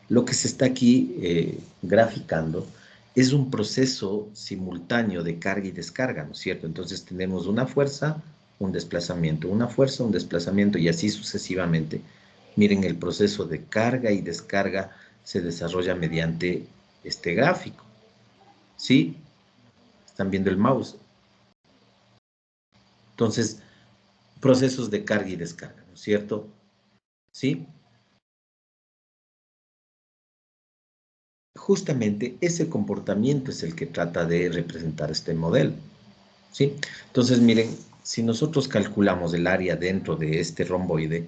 Lo que se está aquí graficando es un proceso simultáneo de carga y descarga, ¿no es cierto? Entonces tenemos una fuerza, un desplazamiento, una fuerza, un desplazamiento y así sucesivamente. Miren, el proceso de carga y descarga se desarrolla mediante este gráfico, ¿sí? Están viendo el mouse. Entonces, procesos de carga y descarga, ¿no es cierto? ¿Sí? Justamente ese comportamiento es el que trata de representar este modelo, ¿sí? Entonces, miren, si nosotros calculamos el área dentro de este romboide,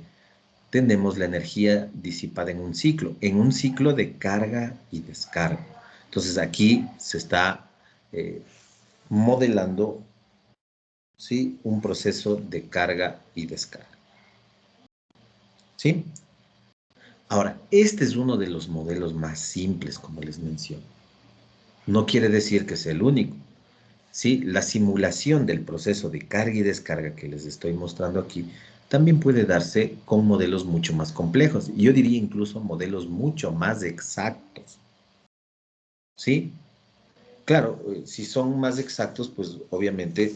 tenemos la energía disipada en un ciclo de carga y descarga. Entonces, aquí se está modelando, ¿sí?, un proceso de carga y descarga, ¿sí? Ahora, este es uno de los modelos más simples, como les menciono. No quiere decir que sea el único. ¿Sí? La simulación del proceso de carga y descarga que les estoy mostrando aquí también puede darse con modelos mucho más complejos. Yo diría incluso modelos mucho más exactos. ¿Sí? Claro, si son más exactos, pues obviamente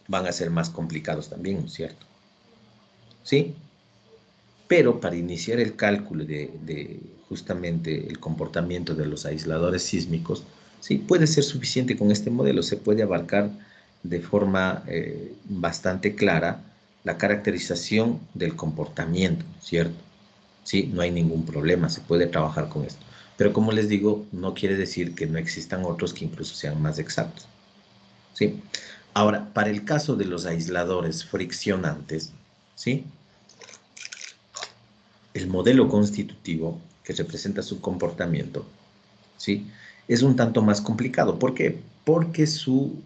van a ser más complicados también, ¿no es cierto? ¿Sí? Pero para iniciar el cálculo de justamente el comportamiento de los aisladores sísmicos, sí, puede ser suficiente con este modelo. Se puede abarcar de forma bastante clara la caracterización del comportamiento, ¿cierto? Sí, no hay ningún problema, se puede trabajar con esto. Pero como les digo, no quiere decir que no existan otros que incluso sean más exactos. ¿Sí? Ahora, para el caso de los aisladores friccionantes, ¿sí?, el modelo constitutivo que representa su comportamiento, ¿sí?, es un tanto más complicado. ¿Por qué? Porque su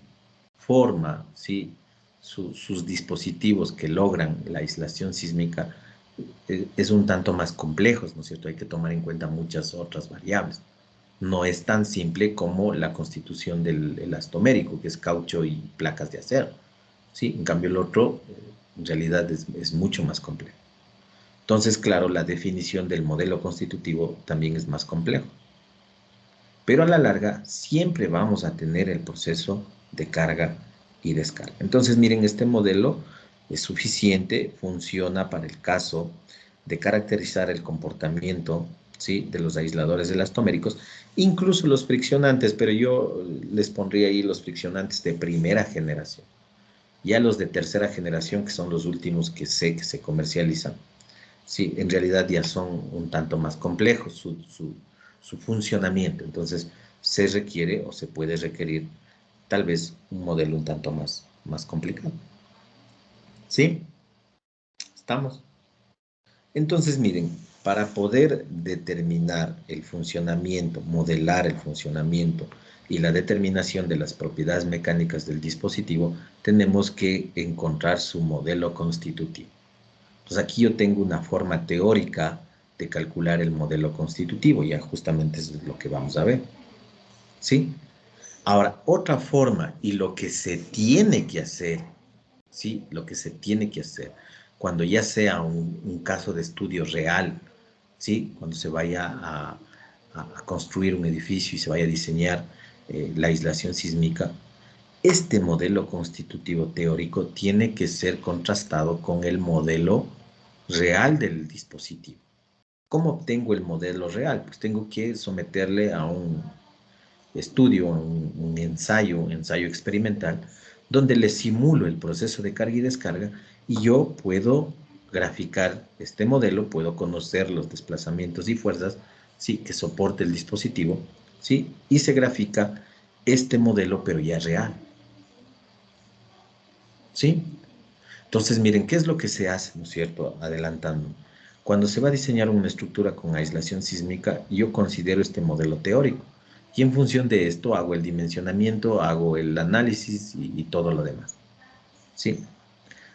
forma, ¿sí?, sus dispositivos que logran la aislación sísmica es un tanto más complejos, ¿no es cierto? Hay que tomar en cuenta muchas otras variables. No es tan simple como la constitución del elastomérico, que es caucho y placas de acero, ¿sí? En cambio, el otro, en realidad, es mucho más complejo. Entonces, claro, la definición del modelo constitutivo también es más complejo. Pero a la larga siempre vamos a tener el proceso de carga y descarga. Entonces, miren, este modelo es suficiente, funciona para el caso de caracterizar el comportamiento, ¿sí?, de los aisladores elastoméricos, incluso los friccionantes, pero yo les pondría ahí los friccionantes de primera generación. Ya los de tercera generación, que son los últimos que sé que se comercializan, sí, en realidad ya son un tanto más complejos su funcionamiento. Entonces, se requiere o se puede requerir tal vez un modelo un tanto más complicado. ¿Sí? ¿Estamos? Entonces, miren, para poder determinar el funcionamiento, modelar el funcionamiento y la determinación de las propiedades mecánicas del dispositivo, tenemos que encontrar su modelo constitutivo. Entonces aquí yo tengo una forma teórica de calcular el modelo constitutivo, ya justamente eso es lo que vamos a ver, ¿sí? Ahora, otra forma y lo que se tiene que hacer, ¿sí? Lo que se tiene que hacer cuando ya sea un caso de estudio real, ¿sí? Cuando se vaya a construir un edificio y se vaya a diseñar la aislación sísmica, este modelo constitutivo teórico tiene que ser contrastado con el modelo real del dispositivo. ¿Cómo obtengo el modelo real? Pues tengo que someterle a un estudio, un ensayo experimental, donde le simulo el proceso de carga y descarga y yo puedo graficar este modelo, puedo conocer los desplazamientos y fuerzas, sí, que soporte el dispositivo, sí, y se grafica este modelo, pero ya real, ¿sí? Entonces, miren, ¿qué es lo que se hace, no es cierto? Adelantando. Cuando se va a diseñar una estructura con aislación sísmica, yo considero este modelo teórico. Y en función de esto hago el dimensionamiento, hago el análisis y todo lo demás. ¿Sí?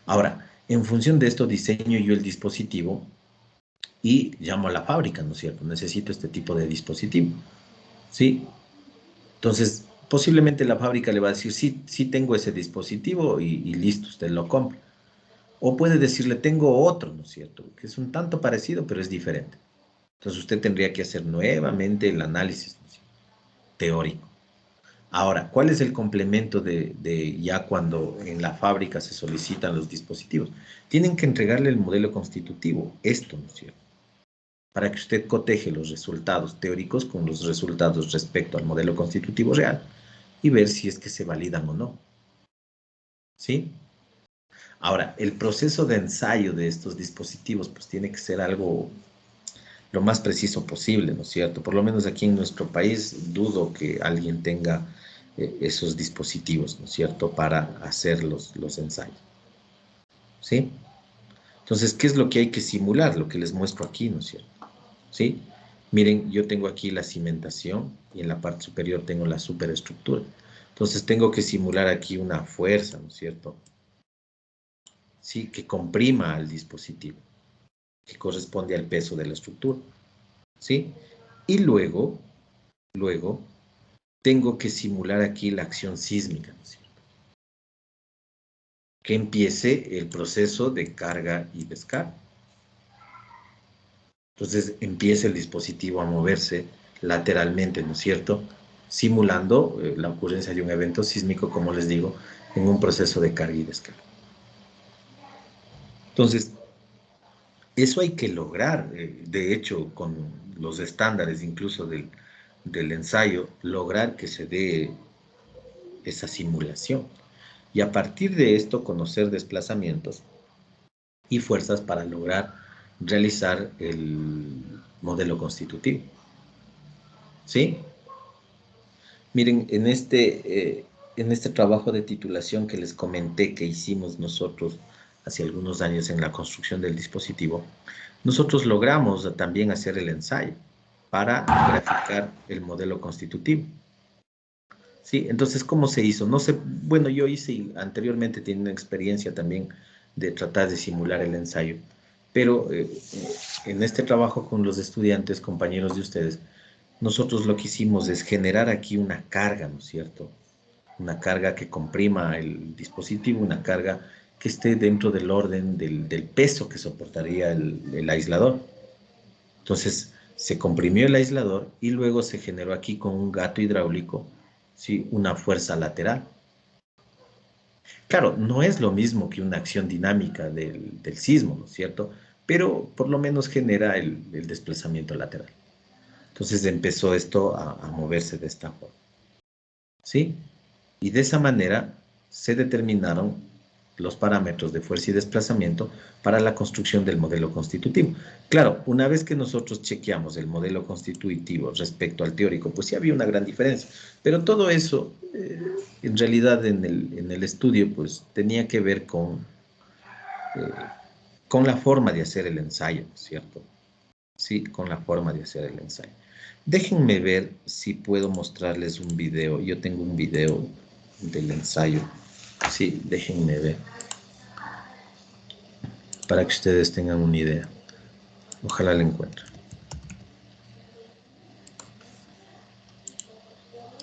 Ahora, en función de esto diseño yo el dispositivo y llamo a la fábrica, ¿no es cierto? Necesito este tipo de dispositivo. ¿Sí? Entonces, posiblemente la fábrica le va a decir, sí, sí tengo ese dispositivo y listo, usted lo compra. O puede decirle, tengo otro, ¿no es cierto? Que es un tanto parecido, pero es diferente. Entonces usted tendría que hacer nuevamente el análisis, ¿no? Teórico. Ahora, ¿cuál es el complemento de ya cuando en la fábrica se solicitan los dispositivos? Tienen que entregarle el modelo constitutivo, esto, ¿no es cierto? Para que usted coteje los resultados teóricos con los resultados respecto al modelo constitutivo real y ver si es que se validan o no. ¿Sí? Ahora, el proceso de ensayo de estos dispositivos pues tiene que ser algo lo más preciso posible, ¿no es cierto? Por lo menos aquí en nuestro país dudo que alguien tenga esos dispositivos, ¿no es cierto?, para hacer los ensayos, ¿sí? Entonces, ¿qué es lo que hay que simular? Lo que les muestro aquí, ¿no es cierto? ¿Sí? Miren, yo tengo aquí la cimentación y en la parte superior tengo la superestructura. Entonces, tengo que simular aquí una fuerza, ¿no es cierto?, ¿sí?, que comprima al dispositivo, que corresponde al peso de la estructura, ¿sí? Y luego, tengo que simular aquí la acción sísmica, ¿no es cierto?, que empiece el proceso de carga y descarga. Entonces empieza el dispositivo a moverse lateralmente, ¿no es cierto?, simulando la ocurrencia de un evento sísmico, como les digo, en un proceso de carga y descarga. Entonces, eso hay que lograr, de hecho, con los estándares incluso del ensayo, lograr que se dé esa simulación. Y a partir de esto, conocer desplazamientos y fuerzas para lograr realizar el modelo constitutivo. ¿Sí? Miren, en este trabajo de titulación que les comenté que hicimos nosotros hace algunos años en la construcción del dispositivo, nosotros logramos también hacer el ensayo para graficar el modelo constitutivo. Sí, entonces, ¿cómo se hizo? No sé, bueno, yo hice anteriormente, tenía una experiencia también de tratar de simular el ensayo, pero en este trabajo con los estudiantes, compañeros de ustedes, nosotros lo que hicimos es generar aquí una carga, ¿no es cierto? Una carga que comprima el dispositivo, una carga que esté dentro del orden del peso que soportaría el aislador. Entonces, se comprimió el aislador y luego se generó aquí con un gato hidráulico, ¿sí?, una fuerza lateral. Claro, no es lo mismo que una acción dinámica del sismo, ¿no es cierto? Pero por lo menos genera el desplazamiento lateral. Entonces empezó esto a moverse de esta forma, ¿sí? Y de esa manera se determinaron los parámetros de fuerza y desplazamiento para la construcción del modelo constitutivo. Claro, una vez que nosotros chequeamos el modelo constitutivo respecto al teórico, pues sí había una gran diferencia. Pero todo eso, en realidad en el estudio, pues tenía que ver eh, con la forma de hacer el ensayo, ¿cierto? Sí, con la forma de hacer el ensayo. Déjenme ver si puedo mostrarles un video. Yo tengo un video del ensayo. Sí, déjenme ver. Para que ustedes tengan una idea. Ojalá la encuentren.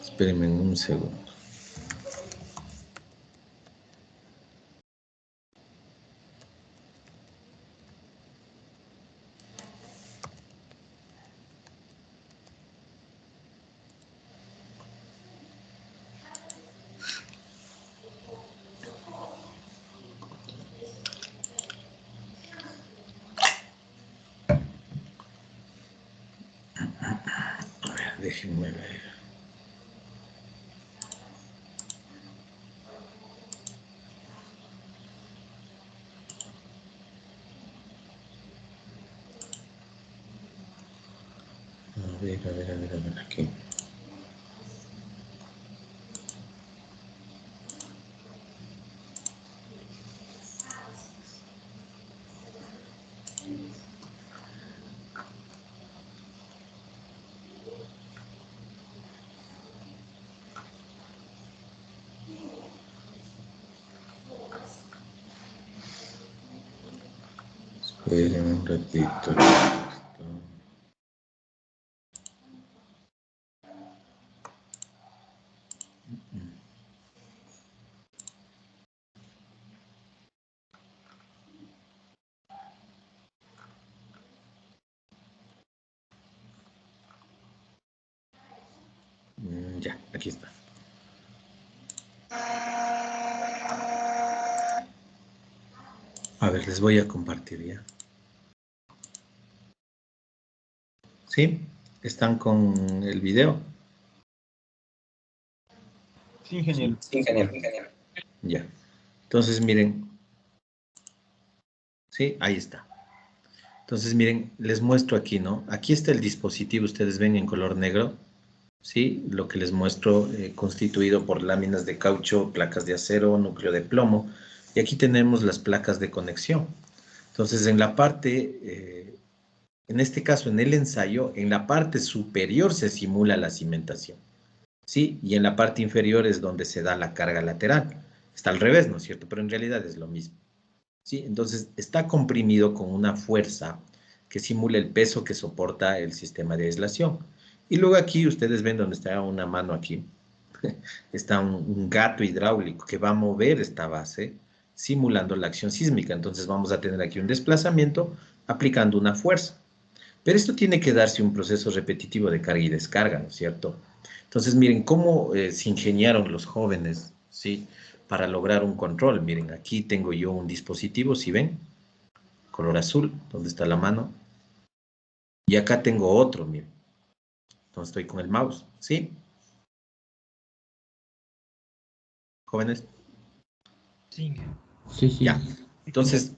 Espérenme un segundo. A ver, déjenme ver. A ver, aquí. Esperen un ratito. Ya, aquí está. A ver, les voy a compartir ya. ¿Sí? ¿Están con el video? Sí, ingeniero. Sí, ingeniero. Ya. Entonces, miren. Sí, ahí está. Entonces, miren, les muestro aquí, ¿no? Aquí está el dispositivo, ustedes ven en color negro, ¿sí? Lo que les muestro constituido por láminas de caucho, placas de acero, núcleo de plomo. Y aquí tenemos las placas de conexión. Entonces, en la parte, en este caso, en el ensayo, en la parte superior se simula la cimentación, ¿sí? Y en la parte inferior es donde se da la carga lateral. Está al revés, ¿no es cierto? Pero en realidad es lo mismo, ¿sí? Entonces, está comprimido con una fuerza que simula el peso que soporta el sistema de aislación. Y luego aquí ustedes ven donde está una mano aquí, está un gato hidráulico que va a mover esta base simulando la acción sísmica. Entonces vamos a tener aquí un desplazamiento aplicando una fuerza. Pero esto tiene que darse un proceso repetitivo de carga y descarga, ¿no es cierto? Entonces, miren cómo se ingeniaron los jóvenes, ¿sí? Para lograr un control. Miren, aquí tengo yo un dispositivo, ¿sí ven? Color azul, ¿dónde está la mano? Y acá tengo otro, miren. Entonces estoy con el mouse, ¿sí? Jóvenes. Sí, ingeniero. Sí, sí. Ya. Entonces,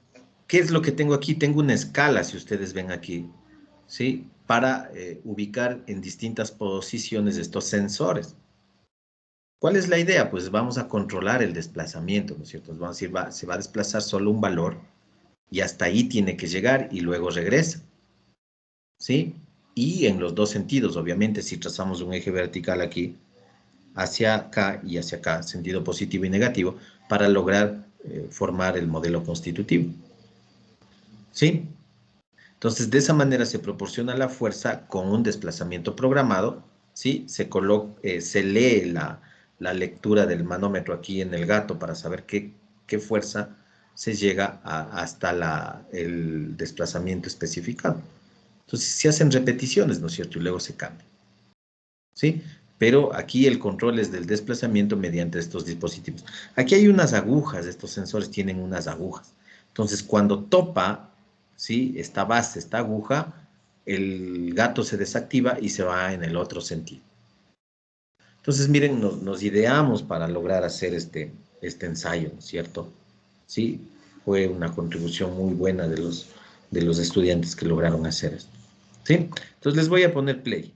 ¿qué es lo que tengo aquí? Tengo una escala, si ustedes ven aquí, ¿sí? Para ubicar en distintas posiciones estos sensores. ¿Cuál es la idea? Pues vamos a controlar el desplazamiento, ¿no es cierto? Vamos a decir, se va a desplazar solo un valor y hasta ahí tiene que llegar y luego regresa, ¿sí? Y en los dos sentidos, obviamente, si trazamos un eje vertical aquí, hacia acá y hacia acá, sentido positivo y negativo, para lograr formar el modelo constitutivo, ¿sí? Entonces, de esa manera se proporciona la fuerza con un desplazamiento programado, ¿sí? Se lee la lectura del manómetro aquí en el gato para saber qué fuerza se llega hasta el desplazamiento especificado. Entonces, se hacen repeticiones, ¿no es cierto? Y luego se cambia, ¿sí? Pero aquí el control es del desplazamiento mediante estos dispositivos. Aquí hay unas agujas, estos sensores tienen unas agujas. Entonces, cuando topa, ¿sí? Esta base, esta aguja, el gato se desactiva y se va en el otro sentido. Entonces, miren, nos ideamos para lograr hacer este ensayo, ¿no es cierto? Sí, fue una contribución muy buena de los estudiantes que lograron hacer esto. ¿Sí? Entonces, les voy a poner play.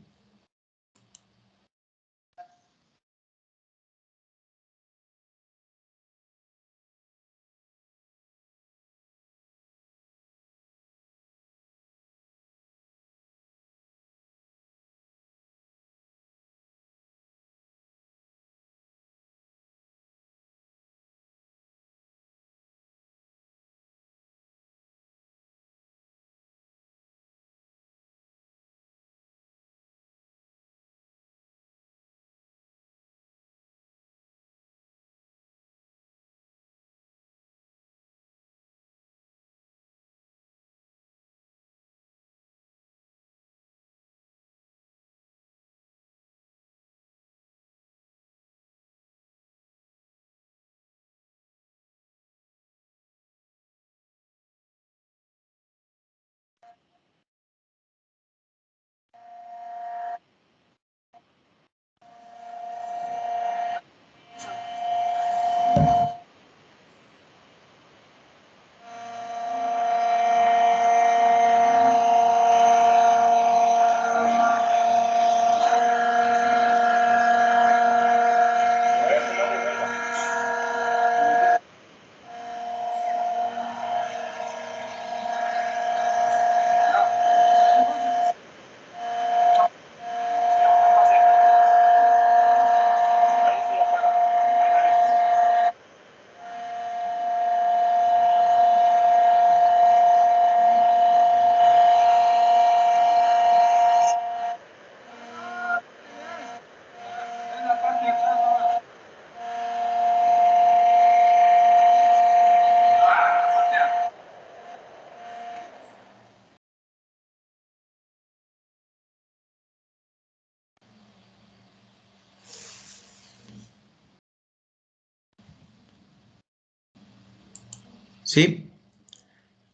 ¿Sí?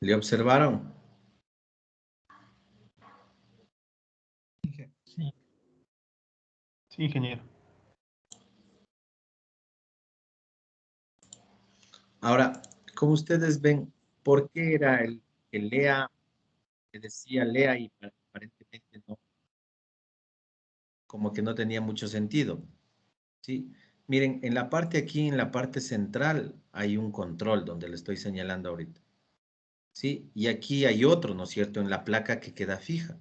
¿Le observaron? Sí. Sí, ingeniero. Ahora, como ustedes ven, ¿por qué era el lea, que decía lea y aparentemente no, como que no tenía mucho sentido? ¿Sí? Miren, en la parte aquí, en la parte central, hay un control donde le estoy señalando ahorita. ¿Sí? Y aquí hay otro, ¿no es cierto?, en la placa que queda fija.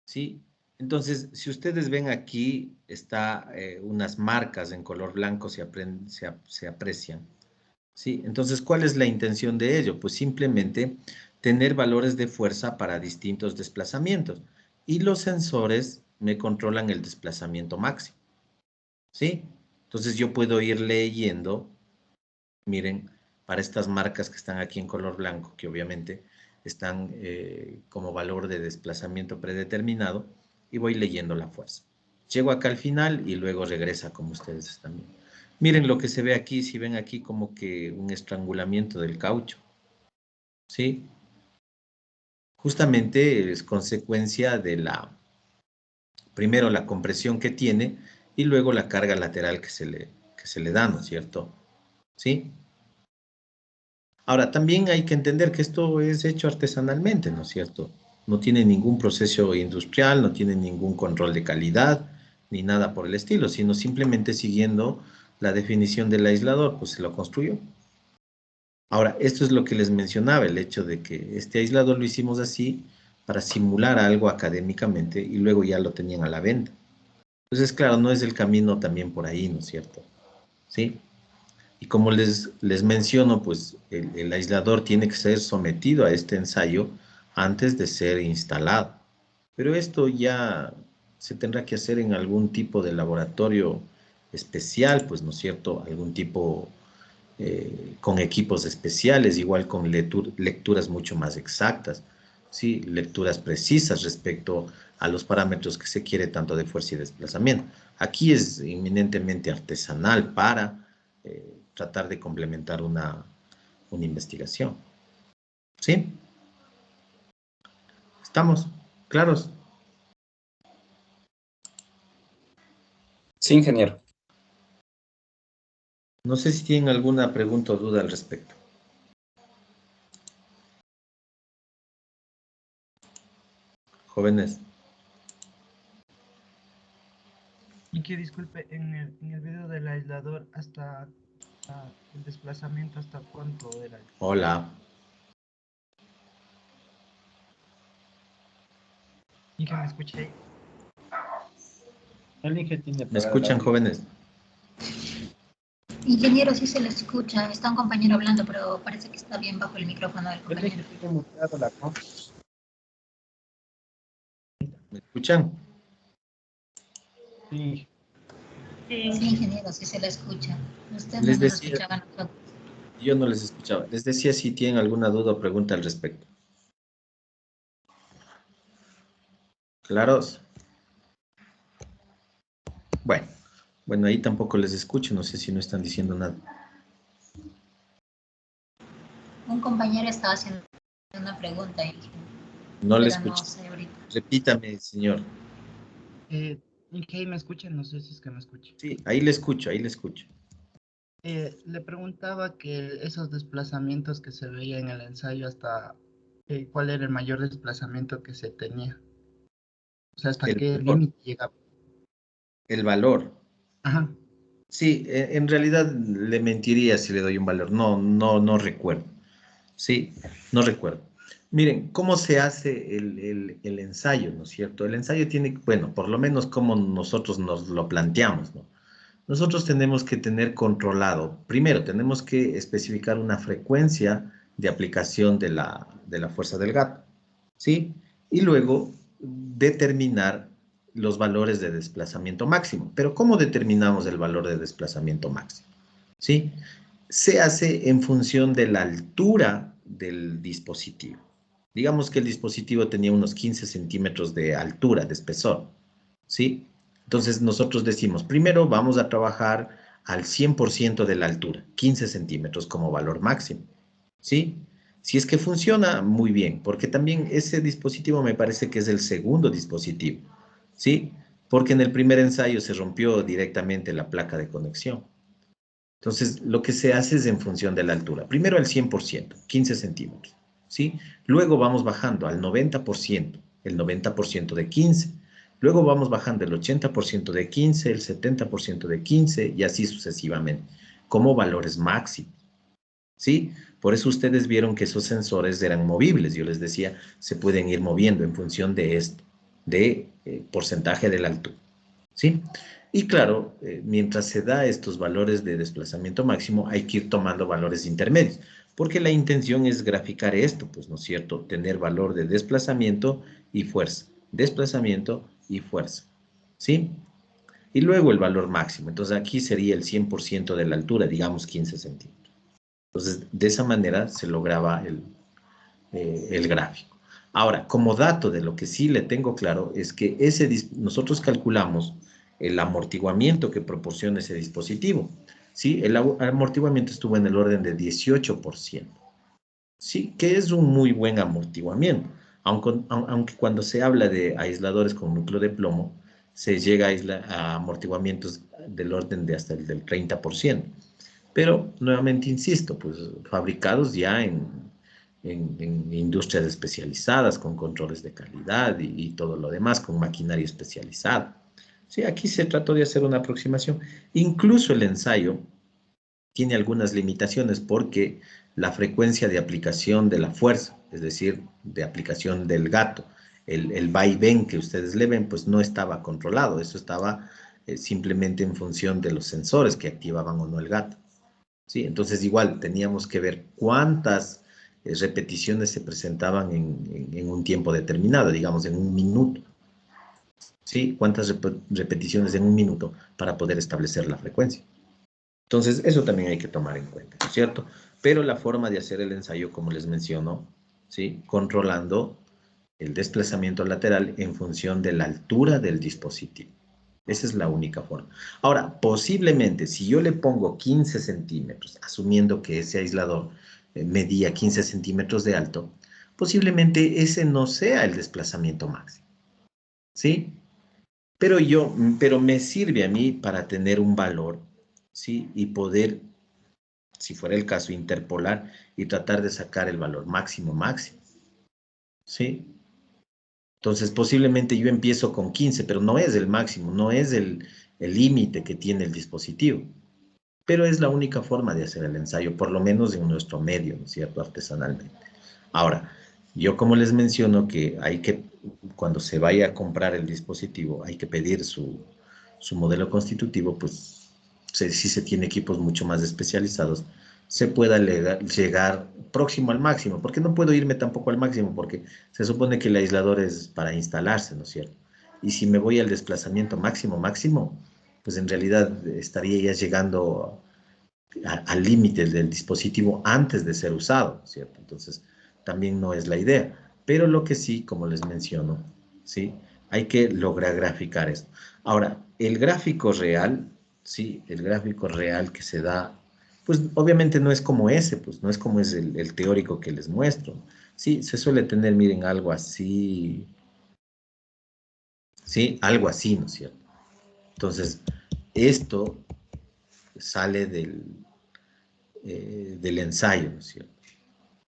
¿Sí? Entonces, si ustedes ven aquí, está unas marcas en color blanco se aprecian. ¿Sí? Entonces, ¿cuál es la intención de ello? Pues simplemente tener valores de fuerza para distintos desplazamientos. Y los sensores me controlan el desplazamiento máximo. ¿Sí? Entonces yo puedo ir leyendo, miren, para estas marcas que están aquí en color blanco, que obviamente están como valor de desplazamiento predeterminado, y voy leyendo la fuerza. Llego acá al final y luego regresa como ustedes están viendo. Miren lo que se ve aquí, si ven aquí como que un estrangulamiento del caucho, ¿sí? Justamente es consecuencia de primero la compresión que tiene y luego la carga lateral que se le da, ¿no es cierto? ¿Sí? Ahora, también hay que entender que esto es hecho artesanalmente, ¿no es cierto? No tiene ningún proceso industrial, no tiene ningún control de calidad, ni nada por el estilo, sino simplemente siguiendo la definición del aislador, pues se lo construyó. Ahora, esto es lo que les mencionaba, el hecho de que este aislador lo hicimos así para simular algo académicamente y luego ya lo tenían a la venta. Entonces, claro, no es el camino también por ahí, ¿no es cierto? ¿Sí? Y como les menciono, pues el aislador tiene que ser sometido a este ensayo antes de ser instalado. Pero esto ya se tendrá que hacer en algún tipo de laboratorio especial, pues, ¿no es cierto? Algún tipo con equipos especiales, igual con lecturas mucho más exactas, ¿sí? Lecturas precisas respecto a los parámetros que se quiere tanto de fuerza y desplazamiento. Aquí es inminentemente artesanal para tratar de complementar una investigación. ¿Sí? ¿Estamos claros? Sí, ingeniero. No sé si tienen alguna pregunta o duda al respecto. Jóvenes. Y que disculpe, en el video del aislador, hasta el desplazamiento, ¿hasta cuánto era? Hola. ¿Y que me escuché ahí? El Inge tiene ¿Me apagado el escuchan, audio. jóvenes? Ingeniero, sí se le escucha. Está un compañero hablando, pero parece que está bien bajo el micrófono del El Inge compañero. tiene muteado la compu. ¿Me escuchan? Sí, Sí, ingeniero, sí se le escucha. Usted no Les nos decía, escuchaba a nosotros. yo no les escuchaba. Les decía si tienen alguna duda o pregunta al respecto. ¿Claros? Bueno, bueno, ahí tampoco les escucho. No sé si no están diciendo nada. Un compañero estaba haciendo una pregunta, No le pero no escucho. sé ahorita. Repítame, señor. ¿Y que ahí me escuchan? No sé si es que me escuchan. Sí, ahí le escucho, ahí le escucho. Le preguntaba que esos desplazamientos que se veía en el ensayo, hasta cuál era el mayor desplazamiento que se tenía. O sea, hasta El qué valor. límite llegaba. El valor. Ajá. Sí, en realidad le mentiría si le doy un valor. No, no, no recuerdo. Sí, no recuerdo. Miren, ¿cómo se hace el ensayo, no es cierto? El ensayo tiene, bueno, por lo menos como nosotros nos lo planteamos, ¿no? Nosotros tenemos que tener controlado, primero tenemos que especificar una frecuencia de aplicación de la fuerza del gato, ¿sí? Y luego determinar los valores de desplazamiento máximo. Pero ¿cómo determinamos el valor de desplazamiento máximo? ¿Sí? Se hace en función de la altura del dispositivo. Digamos que el dispositivo tenía unos 15 centímetros de altura, de espesor, ¿sí? Entonces nosotros decimos, primero vamos a trabajar al 100% de la altura, 15 centímetros como valor máximo, ¿sí? Si es que funciona, muy bien, porque también ese dispositivo me parece que es el segundo dispositivo, ¿sí? Porque en el primer ensayo se rompió directamente la placa de conexión. Entonces, lo que se hace es en función de la altura. Primero al 100%, 15 centímetros, ¿sí? Luego vamos bajando al 90%, el 90% de 15. Luego vamos bajando el 80% de 15, el 70% de 15 y así sucesivamente, como valores máximos, ¿sí? Por eso ustedes vieron que esos sensores eran movibles. Yo les decía, se pueden ir moviendo en función de esto, de porcentaje de la altura, ¿sí? Y claro, mientras se da estos valores de desplazamiento máximo, hay que ir tomando valores intermedios, porque la intención es graficar esto, pues, ¿no es cierto? Tener valor de desplazamiento y fuerza, ¿sí? Y luego el valor máximo. Entonces aquí sería el 100% de la altura, digamos 15 centímetros. Entonces, de esa manera se lograba el gráfico. Ahora, como dato de lo que sí le tengo claro es que nosotros calculamos el amortiguamiento que proporciona ese dispositivo. ¿Sí? El amortiguamiento estuvo en el orden de 18%. ¿Sí? Que es un muy buen amortiguamiento. Aunque cuando se habla de aisladores con núcleo de plomo, se llega a amortiguamientos del orden de hasta el del 30%. Pero, nuevamente insisto, pues fabricados ya en industrias especializadas, con controles de calidad y todo lo demás, con maquinaria especializada. Sí, aquí se trató de hacer una aproximación. Incluso el ensayo tiene algunas limitaciones porque la frecuencia de aplicación de la fuerza, es decir, de aplicación del gato, el vaivén que ustedes le ven, pues no estaba controlado. Eso estaba simplemente en función de los sensores que activaban o no el gato. ¿Sí? Entonces igual teníamos que ver cuántas repeticiones se presentaban en un tiempo determinado, digamos en un minuto. ¿Sí? Cuántas repeticiones en un minuto para poder establecer la frecuencia. Entonces eso también hay que tomar en cuenta, ¿no es cierto? Pero la forma de hacer el ensayo, como les menciono, ¿sí? Controlando el desplazamiento lateral en función de la altura del dispositivo. Esa es la única forma. Ahora, posiblemente, si yo le pongo 15 centímetros, asumiendo que ese aislador medía 15 centímetros de alto, posiblemente ese no sea el desplazamiento máximo, ¿sí? Pero me sirve a mí para tener un valor, ¿sí? Y poder, si fuera el caso, interpolar y tratar de sacar el valor máximo, ¿sí? Entonces, posiblemente yo empiezo con 15, pero no es el máximo, no es el límite que tiene el dispositivo. Pero es la única forma de hacer el ensayo, por lo menos en nuestro medio, ¿no es cierto?, artesanalmente. Ahora, yo como les menciono que cuando se vaya a comprar el dispositivo, hay que pedir su modelo constitutivo, pues si se tiene equipos mucho más especializados, se pueda llegar próximo al máximo, porque no puedo irme tampoco al máximo, porque se supone que el aislador es para instalarse, ¿no es cierto? Y si me voy al desplazamiento máximo, pues en realidad estaría ya llegando al límite del dispositivo antes de ser usado, ¿cierto? Entonces, también no es la idea. Pero lo que sí, como les menciono, ¿sí? Hay que lograr graficar esto. Ahora, el gráfico real, ¿sí? El gráfico real que se da, pues obviamente no es como ese, pues no es como es el teórico que les muestro. Sí, se suele tener, miren, algo así, ¿sí? Algo así, ¿no es cierto? Entonces, esto sale del ensayo, ¿no es cierto?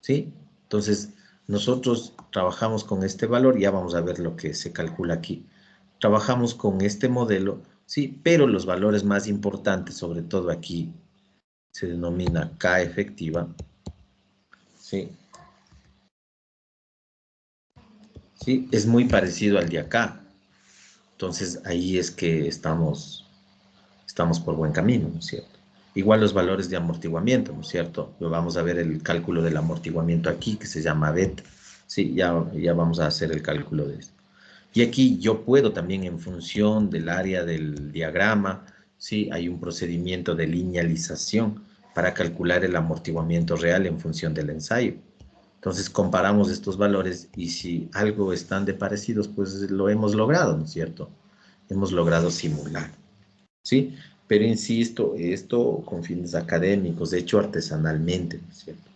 ¿Sí? Entonces, nosotros trabajamos con este valor, ya vamos a ver lo que se calcula aquí. Trabajamos con este modelo, sí, pero los valores más importantes, sobre todo aquí, se denomina K efectiva, ¿sí? ¿Sí? Es muy parecido al de acá. Entonces, ahí es que estamos por buen camino, ¿no es cierto? Igual los valores de amortiguamiento, ¿no es cierto? Vamos a ver el cálculo del amortiguamiento aquí, que se llama beta. Sí, ya vamos a hacer el cálculo de esto. Y aquí yo puedo también, en función del área del diagrama, sí, hay un procedimiento de linealización para calcular el amortiguamiento real en función del ensayo. Entonces comparamos estos valores y si algo están de parecidos, pues lo hemos logrado, ¿no es cierto? Hemos logrado simular, ¿sí? Pero insisto, esto con fines académicos, hecho artesanalmente, ¿no es cierto?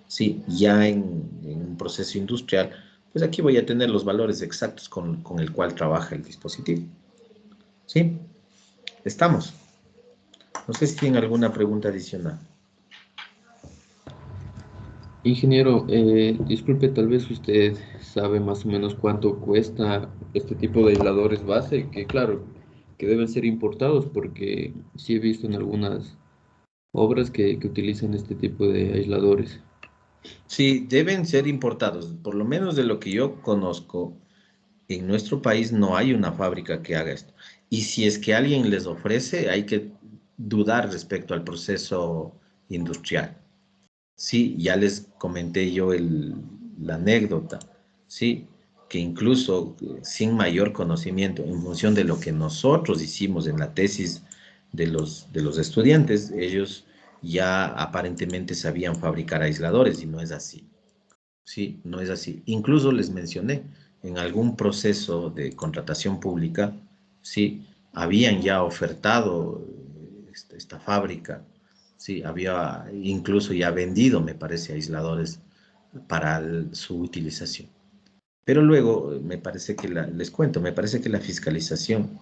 Sí, ya en un proceso industrial, pues aquí voy a tener los valores exactos con el cual trabaja el dispositivo. ¿Sí? Estamos. No sé si tienen alguna pregunta adicional. Ingeniero, disculpe, tal vez usted sabe más o menos cuánto cuesta este tipo de aisladores base, que claro, que deben ser importados porque sí he visto en algunas obras que utilizan este tipo de aisladores. Sí, deben ser importados. Por lo menos de lo que yo conozco, en nuestro país no hay una fábrica que haga esto. Y si es que alguien les ofrece, hay que dudar respecto al proceso industrial. Sí, ya les comenté yo la anécdota, sí, que incluso sin mayor conocimiento, en función de lo que nosotros hicimos en la tesis de los estudiantes, ellos ya aparentemente sabían fabricar aisladores y no es así. Sí, no es así. Incluso les mencioné, en algún proceso de contratación pública, sí, habían ya ofertado esta fábrica, sí, había incluso ya vendido, me parece, aisladores para su utilización. Pero luego, me parece que les cuento, me parece que la fiscalización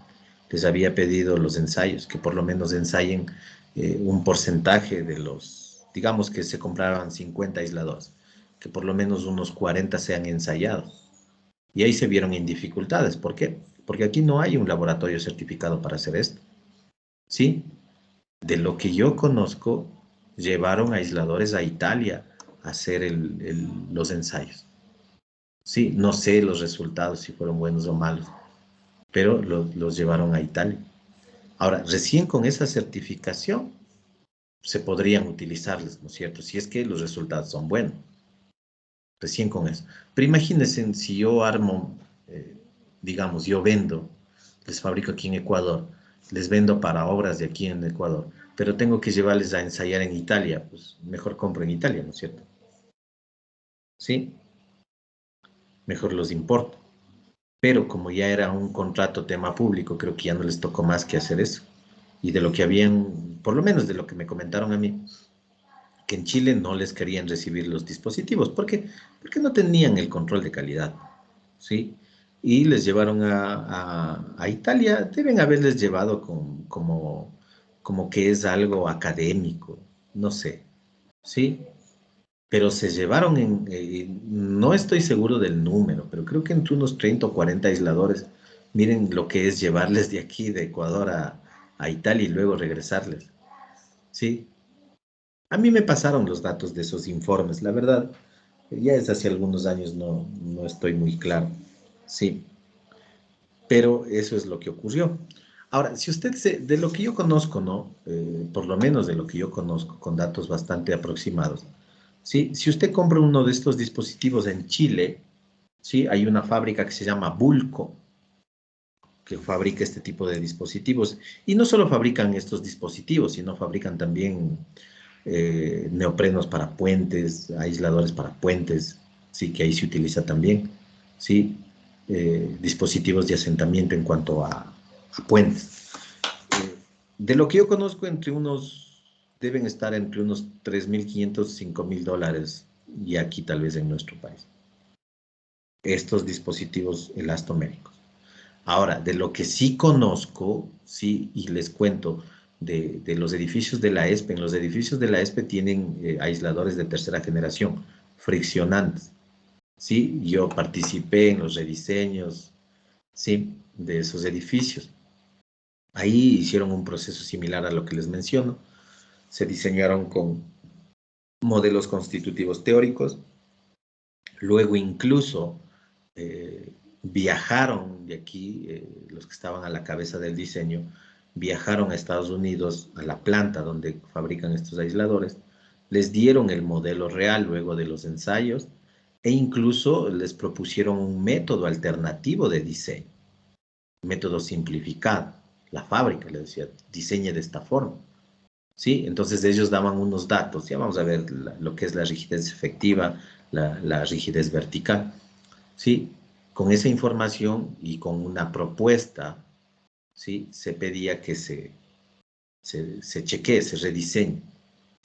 les había pedido los ensayos, que por lo menos ensayen un porcentaje de los, digamos que se compraban 50 aisladores, que por lo menos unos 40 sean ensayados. Y ahí se vieron en dificultades. ¿Por qué? Porque aquí no hay un laboratorio certificado para hacer esto. ¿Sí? De lo que yo conozco, llevaron aisladores a Italia a hacer los ensayos. Sí, no sé los resultados, si fueron buenos o malos, pero los llevaron a Italia. Ahora, recién con esa certificación se podrían utilizarles, ¿no es cierto? Si es que los resultados son buenos, recién con eso. Pero imagínense si yo armo, digamos, yo vendo, les fabrico aquí en Ecuador, les vendo para obras de aquí en Ecuador, pero tengo que llevarles a ensayar en Italia, pues mejor compro en Italia, ¿no es cierto? ¿Sí? Mejor los importo. Pero como ya era un contrato tema público, creo que ya no les tocó más que hacer eso. Y de lo que habían, por lo menos de lo que me comentaron a mí, que en Chile no les querían recibir los dispositivos. ¿Por qué? Porque no tenían el control de calidad, ¿sí? Y les llevaron a Italia, deben haberles llevado como que es algo académico, no sé, ¿sí? Pero se llevaron no estoy seguro del número, pero creo que entre unos 30 o 40 aisladores. Miren lo que es llevarles de aquí, de Ecuador a Italia y luego regresarles. Sí, a mí me pasaron los datos de esos informes, la verdad, ya es hace algunos años, no estoy muy claro. Sí, pero eso es lo que ocurrió. Ahora, si usted de lo que yo conozco, ¿no? Por lo menos de lo que yo conozco, con datos bastante aproximados, ¿sí? Si usted compra uno de estos dispositivos en Chile, ¿sí? Hay una fábrica que se llama Bulco, que fabrica este tipo de dispositivos. Y no solo fabrican estos dispositivos, sino fabrican también neoprenos para puentes, aisladores para puentes, sí, que ahí se utiliza también, sí, dispositivos de asentamiento en cuanto a puentes. De lo que yo conozco, deben estar entre unos 3.500, $5.000, y aquí tal vez en nuestro país, estos dispositivos elastoméricos. Ahora, de lo que sí conozco, sí, y les cuento, de los edificios de la ESPE, en los edificios de la ESPE tienen aisladores de tercera generación, friccionantes, sí, yo participé en los rediseños, sí, de esos edificios. Ahí hicieron un proceso similar a lo que les menciono, se diseñaron con modelos constitutivos teóricos, luego incluso viajaron de aquí, los que estaban a la cabeza del diseño, viajaron a Estados Unidos, a la planta donde fabrican estos aisladores, les dieron el modelo real luego de los ensayos e incluso les propusieron un método alternativo de diseño, método simplificado. La fábrica les decía, diseñe de esta forma. ¿Sí? Entonces ellos daban unos datos, ya vamos a ver lo que es la rigidez efectiva, la rigidez vertical. ¿Sí? Con esa información y con una propuesta, ¿sí? Se pedía que se chequee, se rediseñe,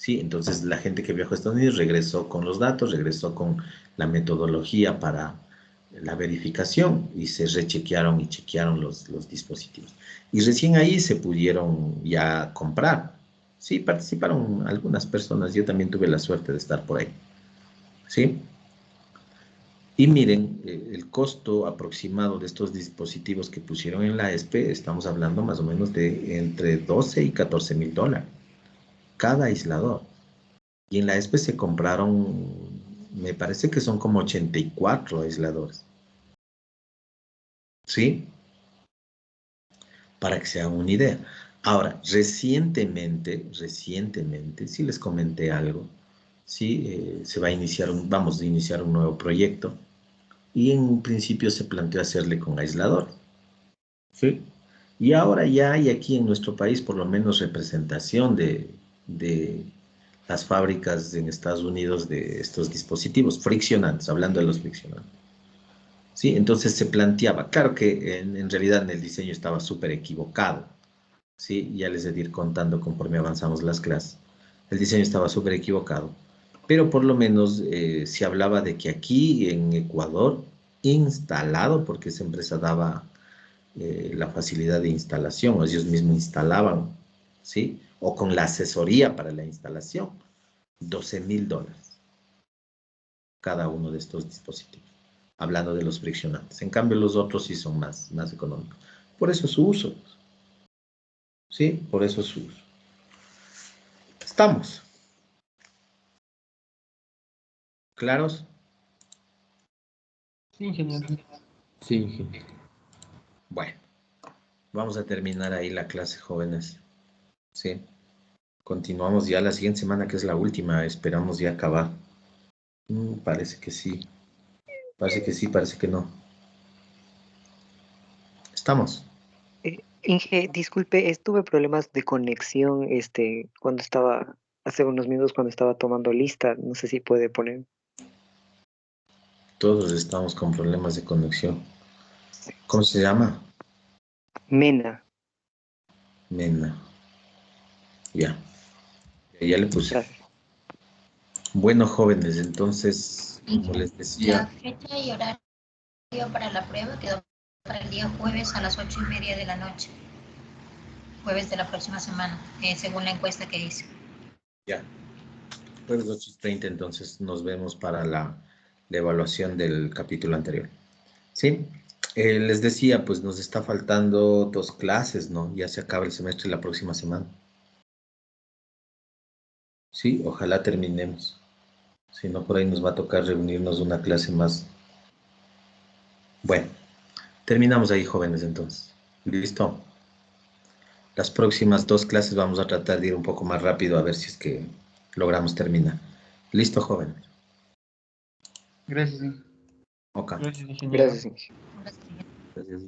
¿sí? Entonces la gente que viajó a Estados Unidos regresó con los datos, regresó con la metodología para la verificación y se rechequearon y chequearon los dispositivos. Y recién ahí se pudieron ya comprar. Sí, participaron algunas personas, yo también tuve la suerte de estar por ahí. ¿Sí? Y miren, el costo aproximado de estos dispositivos que pusieron en la ESPE, estamos hablando más o menos de entre 12 y 14 mil dólares cada aislador. Y en la ESPE se compraron, me parece que son como 84 aisladores. ¿Sí? Para que se hagan una idea. Ahora, recientemente, sí les comenté algo, ¿sí? Se va a iniciar vamos a iniciar un nuevo proyecto y en un principio se planteó hacerle con aislador, ¿sí? Y ahora ya hay aquí en nuestro país por lo menos representación de las fábricas en Estados Unidos de estos dispositivos friccionantes, hablando de los friccionantes. ¿Sí? Entonces se planteaba, claro que en realidad en el diseño estaba súper equivocado, ¿sí? Ya les he de ir contando conforme avanzamos las clases. El diseño estaba súper equivocado, pero por lo menos se hablaba de que aquí en Ecuador, instalado, porque esa empresa daba la facilidad de instalación, o ellos mismos instalaban, ¿sí? O con la asesoría para la instalación, 12 mil dólares cada uno de estos dispositivos, hablando de los friccionantes. En cambio, los otros sí son más económicos. Por eso su uso, ¿sí? Por eso su uso. ¿Estamos claros? Sí, ingeniero. Sí, ingeniero. Bueno, vamos a terminar ahí la clase, jóvenes. ¿Sí? Continuamos ya la siguiente semana, que es la última. Esperamos ya acabar. Parece que sí. Parece que sí, parece que no. ¿Estamos? Inge, disculpe, tuve problemas de conexión, cuando estaba, hace unos minutos cuando estaba tomando lista, no sé si puede poner. Todos estamos con problemas de conexión. ¿Cómo se llama? Mena, Mena. Ya. Ya le puse. gracias. Bueno, jóvenes, entonces, como les La decía, fecha y horario para la prueba quedó para el día jueves a las 8:30 de la noche. Jueves de la próxima semana, según la encuesta que hice. ya. Jueves 8:30, entonces nos vemos para la evaluación del capítulo anterior. ¿Sí? Les decía, pues nos está faltando 2 clases, ¿no? Ya se acaba el semestre la próxima semana. Sí, ojalá terminemos. Si no, por ahí nos va a tocar reunirnos una clase más. Bueno, terminamos ahí, jóvenes, entonces. ¿Listo? Las próximas 2 clases vamos a tratar de ir un poco más rápido a ver si es que logramos terminar. ¿Listo, jóvenes? Gracias, Ok. gracias, ingeniero. Gracias, Inge. Gracias. Gracias.